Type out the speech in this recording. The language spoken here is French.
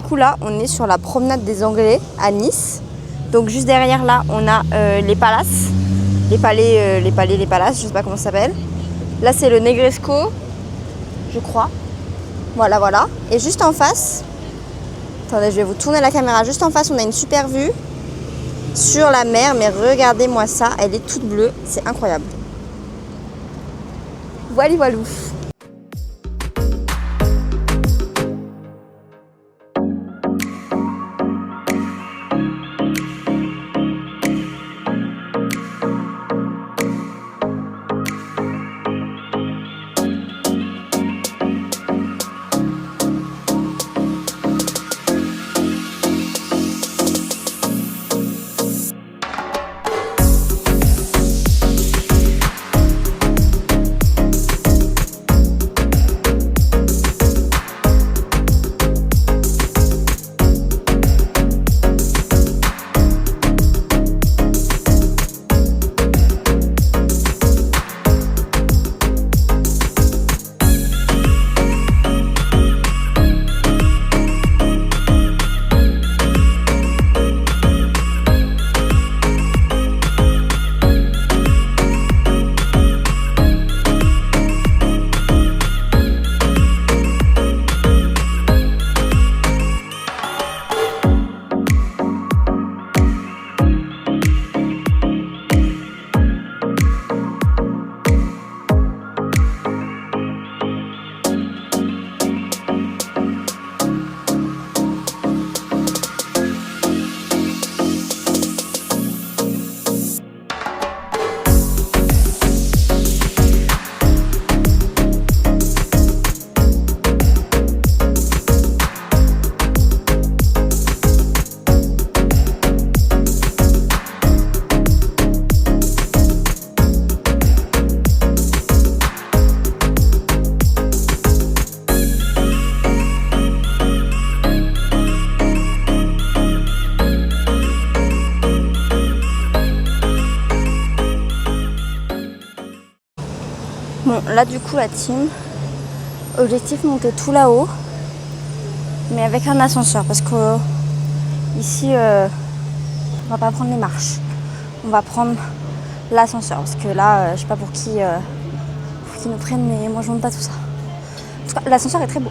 coup là on est sur la promenade des Anglais à Nice. Donc juste derrière là on a les palaces, les palaces, je sais pas comment ça s'appelle. Là c'est le Negresco, je crois. Voilà. Et juste en face, attendez je vais vous tourner la caméra, juste en face on a une super vue sur la mer, mais regardez-moi ça, elle est toute bleue, c'est incroyable. Voilou. Bon, là du coup la team, objectif monter tout là-haut, mais avec un ascenseur parce que ici on va pas prendre les marches, on va prendre l'ascenseur parce que là je sais pas pour qui nous prennent, mais moi je monte pas tout ça. En tout cas l'ascenseur est très beau.